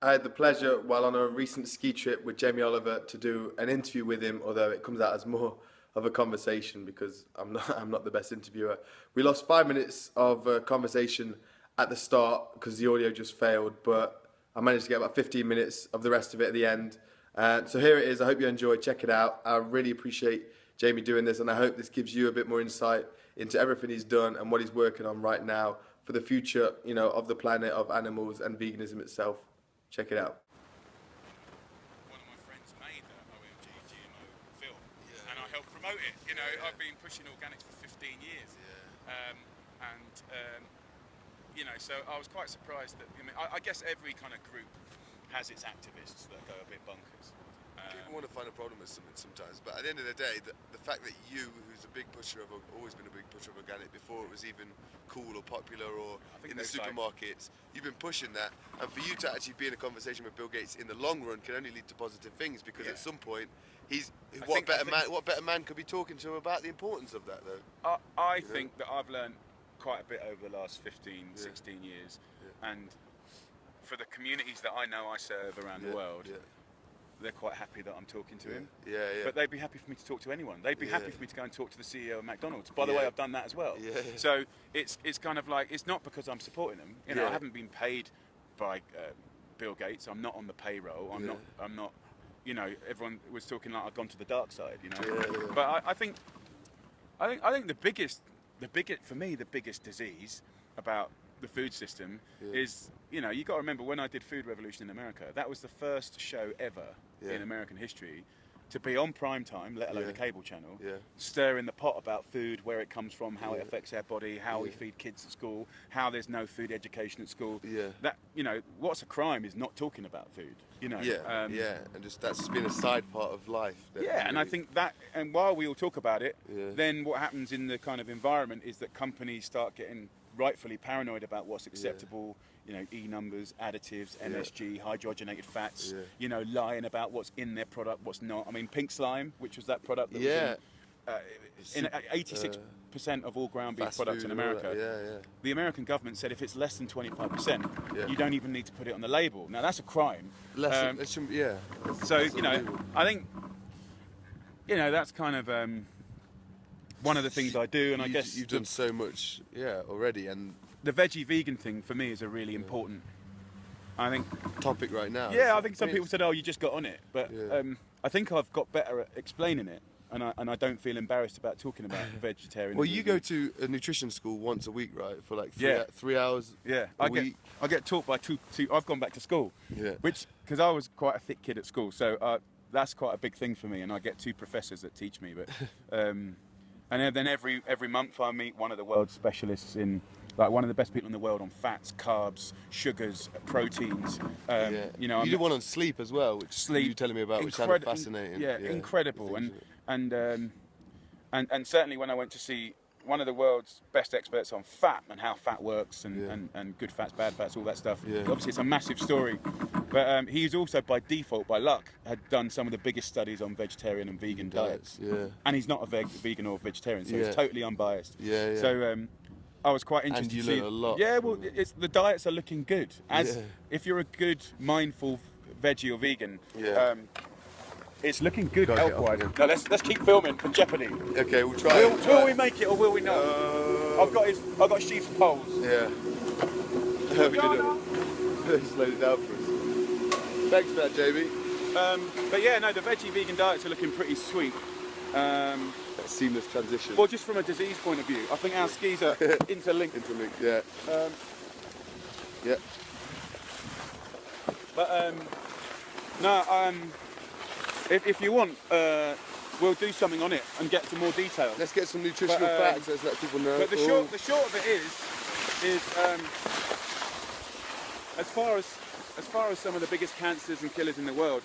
I had the pleasure, while on a recent ski trip with Jamie Oliver, to do an interview with him, although it comes out as more of a conversation because I'm not the best interviewer. We lost 5 minutes of conversation at the start because the audio just failed, but I managed to get about 15 minutes of the rest of it at the end. So here it is. I hope you enjoyed. Check it out. I really appreciate Jamie doing this, and I hope this gives you a bit more insight into everything he's done and what he's working on right now for the future, you know, of the planet, of animals, and veganism itself. Check it out. One of my friends made that OMG GMO film, and I helped promote it. You know, I've been pushing organics for 15 years, you know, so I was quite surprised that. I guess every kind of group has its activists that go a bit bonkers. People want to find a problem with something sometimes, but at the end of the day, the fact that you, who's a big pusher of, always been a big pusher of organic before it was even cool or popular or in the supermarkets, you've been pushing that, and for you to actually be in a conversation with Bill Gates in the long run can only lead to positive things, because at some point, what better man could be talking to him about the importance of that, though? I think that I've learned quite a bit over the last 15, 16 years, and for the communities that I know I serve around the world, they're quite happy that I'm talking to him. But they'd be happy for me to talk to anyone. They'd be happy for me to go and talk to the CEO of McDonald's. By the way, I've done that as well. So it's kind of like, it's not because I'm supporting them. You know, I haven't been paid by Bill Gates. I'm not on the payroll. I'm not. You know, everyone was talking like I've gone to the dark side. You know, but I think the biggest for me, the biggest disease about the food system is, you know, you got to remember when I did Food Revolution in America, that was the first show ever in American history to be on prime time, let alone a cable channel, stirring the pot about food, where it comes from, how it affects our body, how we feed kids at school, how there's no food education at school. That, you know, what's a crime is not talking about food, you know. And just that's been a side part of life. And I think that, and while we all talk about it, then what happens in the kind of environment is that companies start getting rightfully paranoid about what's acceptable, you know, E numbers, additives, MSG, hydrogenated fats, you know, lying about what's in their product, what's not. I mean, pink slime, which was that product that was in 86% of all ground beef products in America. The American government said if it's less than 25%, you don't even need to put it on the label. Now that's a crime. So, you know, I think, you know, that's kind of one of the things I do, and I guess you've done so much, already, and the veggie vegan thing for me is a really important, I think, topic right now. I think some people said, "Oh, you just got on it," but I think I've got better at explaining it, and I don't feel embarrassed about talking about vegetarian. Well, you go to a nutrition school once a week, right? For like 3 hours. I get taught by two. I've gone back to school, which, because I was quite a thick kid at school, so that's quite a big thing for me, and I get two professors that teach me, but. And then every month I meet one of the world's specialists in, like, one of the best people in the world on fats, carbs, sugars, proteins. You know, you did one on sleep as well, which you were telling me about, which sounded fascinating. Incredible. And certainly when I went to see one of the world's best experts on fat and how fat works and good fats, bad fats, all that stuff. Obviously it's a massive story, but he's also by default, by luck, had done some of the biggest studies on vegetarian and vegan diets. And he's not a vegan or vegetarian, so he's totally unbiased. So I was quite interested to see. And you learn a lot. Yeah, well, the diets are looking good. If you're a good, mindful veggie or vegan, it's looking good health-wise. Now let's keep filming for jeopardy. Okay, we'll try. Will we make it or will we not? I've got Shieff's poles. We did it. He slowed it down for us. Thanks for that, Jamie. But yeah, no, the veggie vegan diets are looking pretty sweet. That seamless transition. Well, just from a disease point of view, I think our skis are interlinked. But if you want, we'll do something on it and get some more detail. Let's get some nutritional facts. Let's let people know. But the short of it is as far as some of the biggest cancers and killers in the world,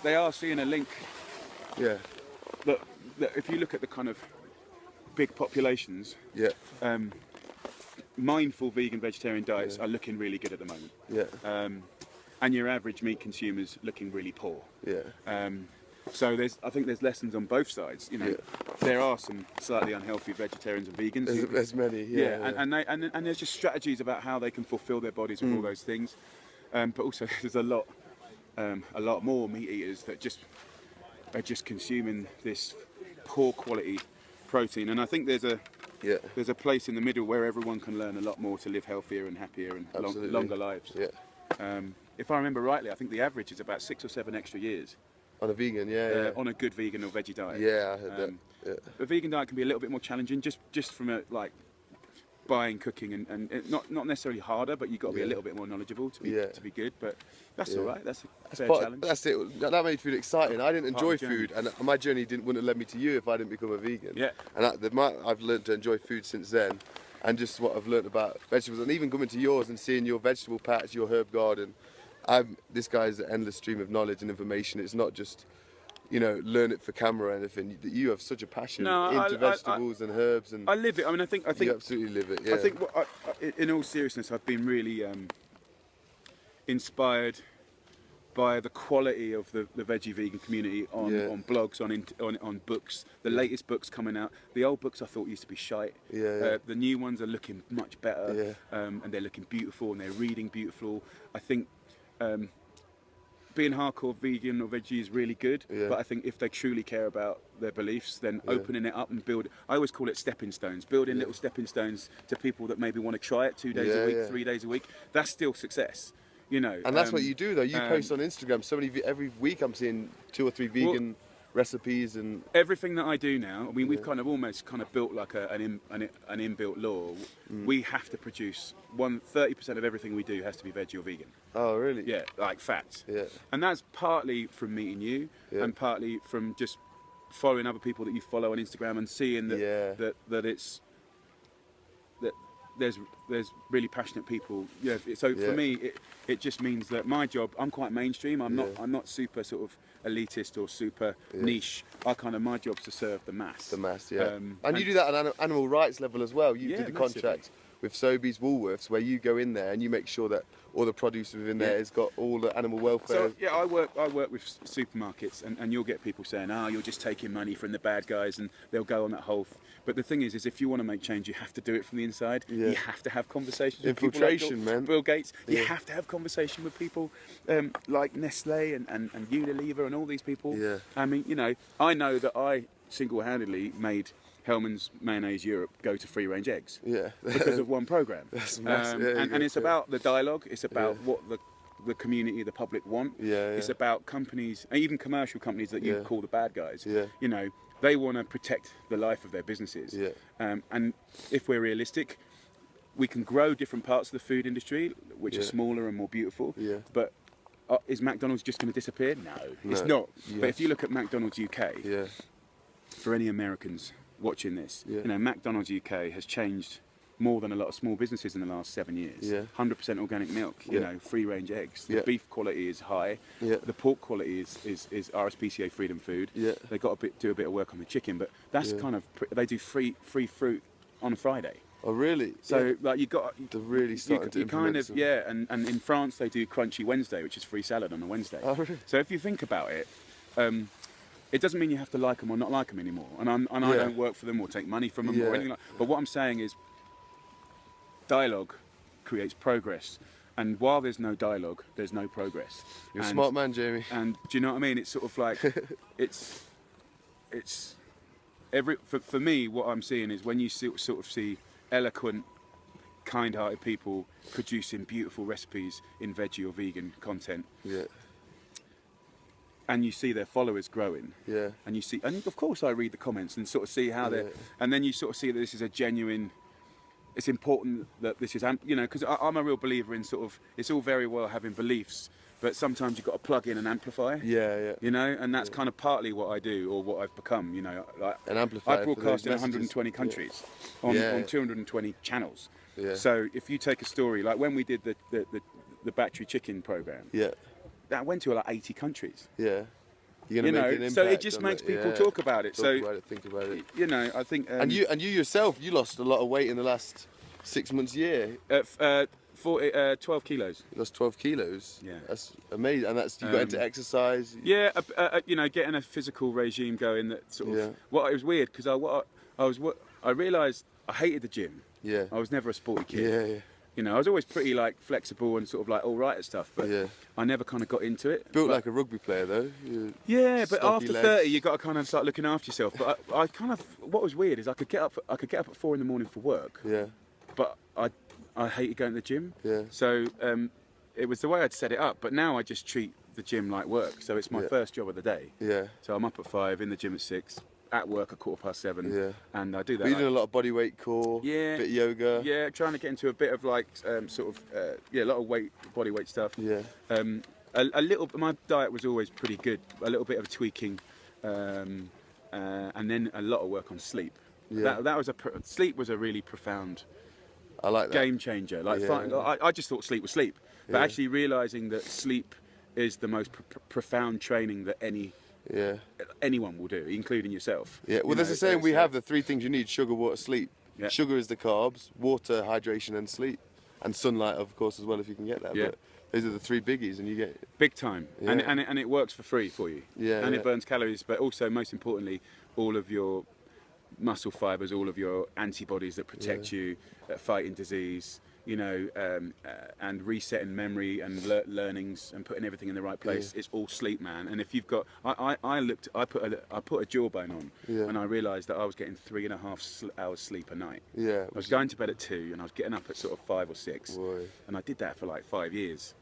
they are seeing a link. That if you look at the kind of big populations, mindful vegan vegetarian diets are looking really good at the moment. And your average meat consumer's looking really poor. So I think there's lessons on both sides. You know, there are some slightly unhealthy vegetarians and vegans. There's many. And there's just strategies about how they can fulfil their bodies with all those things. But also there's a lot more meat eaters that are just consuming this poor quality protein. And I think there's a place in the middle where everyone can learn a lot more to live healthier and happier and longer lives. Yeah. If I remember rightly, I think the average is about 6 or 7 extra years. On a vegan, yeah. On a good vegan or veggie diet. Yeah, I heard that. Yeah. A vegan diet can be a little bit more challenging, just from a buying, cooking, and not necessarily harder, but you've got to be a little bit more knowledgeable to be good. But that's all right. That's a fair challenge. That's it. That made food exciting. I didn't enjoy food, and my journey wouldn't have led me to you if I didn't become a vegan. Yeah. And I've learned to enjoy food since then, and just what I've learned about vegetables, and even coming to yours and seeing your vegetable patch, your herb garden. This guy's an endless stream of knowledge and information. It's not just, learn it for camera or anything. You have such a passion into vegetables and herbs, and I live it. I mean, I think you absolutely live it. Yeah. I think, in all seriousness, I've been really inspired by the quality of the veggie vegan community on blogs, on books. The latest books coming out. The old books I thought used to be shite. The new ones are looking much better, and they're looking beautiful, and they're reading beautiful. I think. Being hardcore vegan or veggie is really good, but I think if they truly care about their beliefs, then opening it up and I always call it stepping stones, building little stepping stones to people that maybe want to try it 2 days a week, 3 days a week. That's still success, And that's what you do, though. You post on Instagram every week. I'm seeing 2 or 3 vegan recipes and everything that I do now. I mean, we've almost built like an inbuilt law. We have to produce 30% of everything we do has to be veggie or vegan. Oh, really? Yeah, like fats. Yeah. And that's partly from meeting you, and partly from just following other people that you follow on Instagram and seeing that there's really passionate people. Yeah. So for me, it just means that my job. I'm quite mainstream. I'm not super sort of elitist or super niche. My job's to serve the mass. The mass, yeah. And you do that at an animal rights level as well. You did a contract with Sobeys Woolworths where you go in there and you make sure that all the produce within there has got all the animal welfare. So I work with supermarkets, and you'll get people saying, you're just taking money from the bad guys, and they'll go on that whole. But the thing is if you want to make change, you have to do it from the inside. Yeah. You have to have conversations with people like Bill Gates. You have to have conversation with people like Nestle and Unilever and all these people. Yeah. I mean, I know that I single-handedly made Hellmann's Mayonnaise Europe go to free-range eggs because of one program. That's massive. And it's about the dialogue. It's about what the community, the public want. It's about companies, even commercial companies that you call the bad guys. They want to protect the life of their businesses. And if we're realistic, we can grow different parts of the food industry, which are smaller and more beautiful. But is McDonald's just going to disappear? No, it's not. But if you look at McDonald's UK, for any Americans watching this, McDonald's UK has changed more than a lot of small businesses in the last 7 years. 100% organic milk, free-range eggs. The beef quality is high. The pork quality is RSPCA Freedom Food. They've got to do a bit of work on the chicken, but that's they do free fruit on a Friday. Oh, really? So you got to really start to implement some. and in France they do Crunchy Wednesday, which is free salad on a Wednesday. Oh, really? So if you think about it, it doesn't mean you have to like them or not like them anymore. And I don't work for them or take money from them or anything like that. But what I'm saying is, dialogue creates progress, and while there's no dialogue, there's no progress. You're a smart man, Jamie. And do you know what I mean? It's sort of like it's for me, what I'm seeing is when you sort of see eloquent, kind-hearted people producing beautiful recipes in veggie or vegan content. And you see their followers growing. And you see, and of course I read the comments and sort of see how they're, and then you sort of see that this is a genuine. It's important that this is, because I'm a real believer in sort of, it's all very well having beliefs, but sometimes you've got to plug in and amplify. And that's kind of partly what I do, or what I've become. Like an amplifier. I broadcast in 120 countries on 220 channels. So if you take a story like when we did the battery chicken program, that went to like 80 countries. You're gonna make an impact, so it just makes people talk about it. Think about it. I think. And you yourself, you lost a lot of weight in the last 6 months, year. 12 kilos. You lost 12 kilos. Yeah, that's amazing. And that's you got into exercise. Getting a physical regime going. That sort of. Well, it was weird because I realised I hated the gym. I was never a sporty kid. You know, I was always pretty like flexible and sort of like all right at stuff, but I never kind of got into it. Built like a rugby player though. Yeah, but after legs. 30, you got to kind of start looking after yourself. But I kind of, what was weird is I could get up at 4 in the morning for work. Yeah. But I hated going to the gym. Yeah. So it was the way I'd set it up. But now I just treat the gym like work. So it's my first job of the day. Yeah. So I'm up at 5, in the gym at 6. At work at 7:15, and I do that. But you did a lot of body weight core, bit of yoga. Yeah, trying to get into a bit of like a lot of body weight stuff. Yeah. A little. My diet was always pretty good. A little bit of tweaking, and then a lot of work on sleep. Yeah. That was sleep was a really profound. I like that. Game changer. Like I just thought sleep was sleep, but actually realizing that sleep is the most profound training that anyone will do, including yourself. Yeah, well, there's a saying we have the 3 things you need: sugar, water, sleep. Yeah. Sugar is the carbs, water, hydration, and sleep, and sunlight, of course, as well if you can get that. Yeah. But those are the 3 biggies, and you get big time, and it works for free for you. Yeah, and it burns calories, but also most importantly, all of your muscle fibers, all of your antibodies that protect you, fighting disease. You know, and resetting memory and learnings and putting everything in the right place. It's all sleep, man. And if you've got, I put a jawbone on, and I realised that I was getting 3.5 hours sleep a night. Yeah. I was going to bed at 2, and I was getting up at sort of 5 or 6. Boy. And I did that for like 5 years.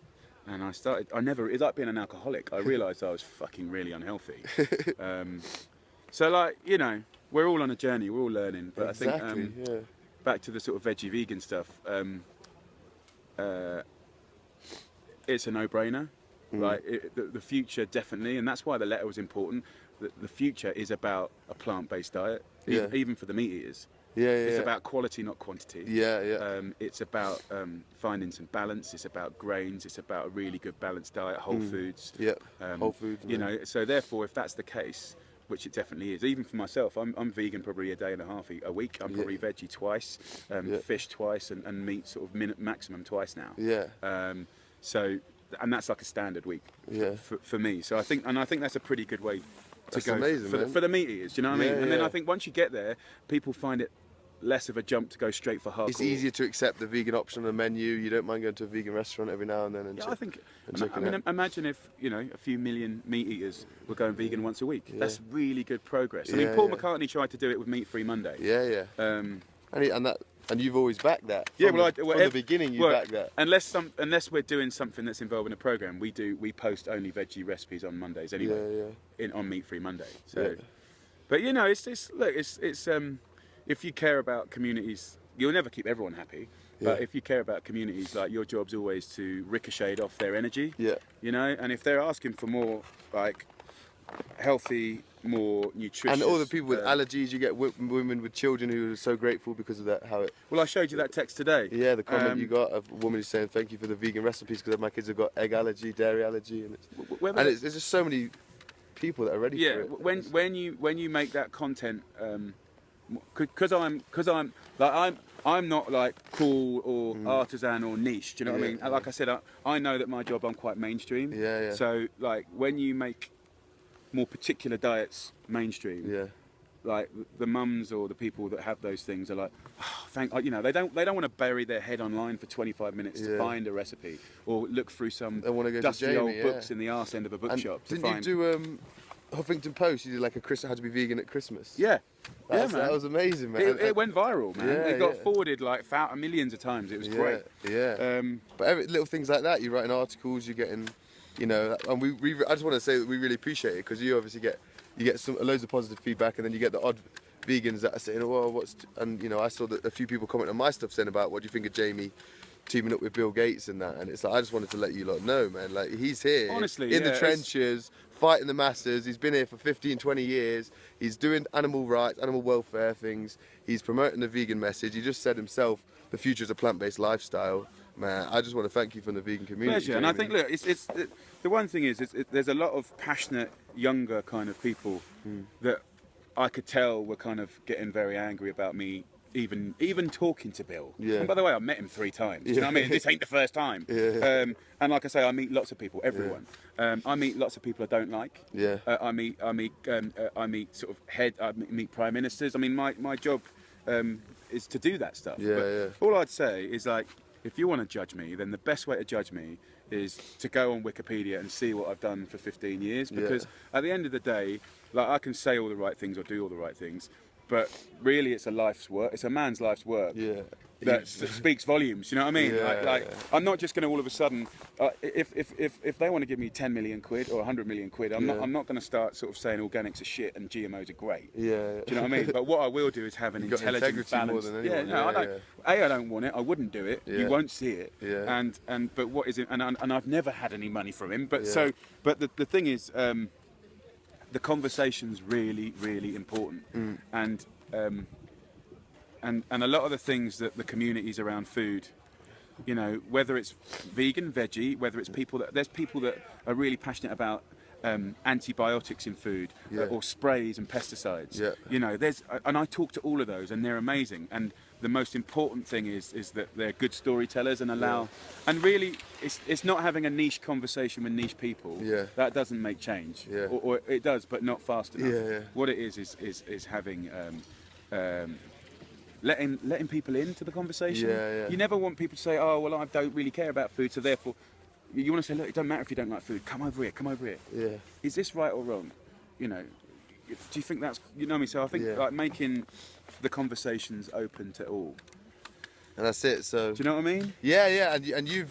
And it's like being an alcoholic. I realised I was fucking really unhealthy. So like, you know, we're all on a journey. We're all learning. But exactly, I think. Back to the sort of veggie vegan stuff, it's a no-brainer, right? The future definitely, and that's why the letter was important. The future is about a plant-based diet, even for the meat eaters. It's about quality, not quantity. It's about finding some balance. It's about grains. It's about a really good balanced diet, whole foods. Whole foods. You know, so therefore, if that's the case, which it definitely is. Even for myself, I'm vegan probably a day and a half a week. I'm probably veggie twice, fish twice, and meat sort of maximum twice now. So, and that's like a standard week for me. So I think that's a pretty good way to go for the meat eaters. Do you know what I mean? And then I think once you get there, people find it less of a jump to go straight for hardcore. It's easier to accept the vegan option on the menu. You don't mind going to a vegan restaurant every now and then. And I think. I mean, imagine if a few million meat eaters were going vegan once a week. That's really good progress. I mean, Paul McCartney tried to do it with Meat Free Monday. And you've always backed that. From the beginning, you backed that. Unless we're doing something that's involving a program, we post only veggie recipes on Mondays anyway. On Meat Free Monday. So, but it's if you care about communities, you'll never keep everyone happy. But if you care about communities, like your job's always to ricochet off their energy. You know, and if they're asking for more like healthy, more nutritious, and all the people with allergies, you get women with children who are so grateful because of that. Well, I showed you that text today. Yeah, the comment you got of a woman who's saying thank you for the vegan recipes because my kids have got egg allergy, dairy allergy, and there's just so many people that are ready for it. When you make that content. Because I'm not like cool or artisan or niche. Do you know what I mean? Like I said, I know that my job I'm quite mainstream. So like when you make more particular diets mainstream, like the mums or the people that have those things are like, they don't want to bury their head online for 25 minutes to find a recipe or look through some dusty old books in the arse end of a bookshop. Didn't you do Huffington Post? You did like how to be vegan at Christmas. Man. That was amazing, man. It went viral, man. It got forwarded like millions of times. It was great. But little things like that, you're writing articles, you're getting, and I just want to say that we really appreciate it because you obviously get loads of positive feedback, and then you get the odd vegans that are saying, well, I saw that a few people comment on my stuff saying about what do you think of Jamie teaming up with Bill Gates and that, and it's like I just wanted to let you lot know, man, like he's here, honestly, in the trenches, fighting the masses. He's been here for 15, 20 years. He's doing animal rights, animal welfare things. He's promoting the vegan message. He just said himself, the future is a plant-based lifestyle. Man, I just want to thank you from the vegan community. Pleasure. And I think, look, it's the one thing is there's a lot of passionate, younger kind of people that I could tell were kind of getting very angry about me even talking to Bill. And by the way, I met him 3 times. Do you know what I mean? This ain't the first time. And like I say, I meet lots of people, everyone. I meet lots of people I don't like. I meet prime ministers. I mean, my job is to do that stuff. All I'd say is like, if you want to judge me, then the best way to judge me is to go on Wikipedia and see what I've done for 15 years. Because at the end of the day, like, I can say all the right things or do all the right things, but really it's a life's work. It's a man's life's work. That speaks volumes. You know what I mean? I'm not just going to all of a sudden, if they want to give me 10 million quid or 100 million quid, I'm not going to start sort of saying organics are shit and GMOs are great. Do you know what I mean? But what I will do is have an intelligent balance. I don't want it. I wouldn't do it. You won't see it. But what is it? And I've never had any money from him. But but the thing is, the conversation's really, really important. And a lot of the things that the communities around food, you know, whether it's vegan, veggie, whether it's there's people that are really passionate about antibiotics in food or sprays and pesticides. You know, and I talk to all of those, and they're amazing. And the most important thing is that they're good storytellers and and really, it's not having a niche conversation with niche people. That doesn't make change, or it does, but not fast enough. What it is having. Letting people into the conversation. You never want people to say, oh, well, I don't really care about food, so therefore, you want to say, look, it doesn't matter if you don't like food, come over here. Is this right or wrong? You know, do you think that's, you know me? So I think like making the conversations open to all. And that's it. So do you know what I mean? And you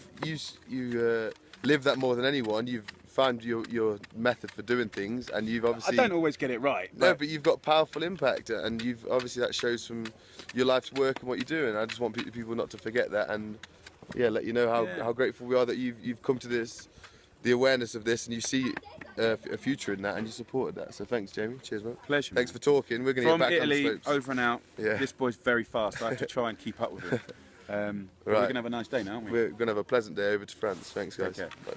live that more than anyone. You've found your method for doing things, and you've obviously. I don't always get it right. No, but you've got powerful impact, and you've obviously that shows from your life's work and what you're doing. I just want people not to forget that, and let you know how grateful we are that you've come to the awareness of this, and you see a future in that, and you supported that. So thanks, Jamie. Cheers, mate. Pleasure. Thanks for talking. We're going to get back Italy, on the slopes. over and out. This boy's very fast. I have to try and keep up with him. We're going to have a nice day now, aren't we? We're going to have a pleasant day over to France. Thanks, guys. Okay. Bye.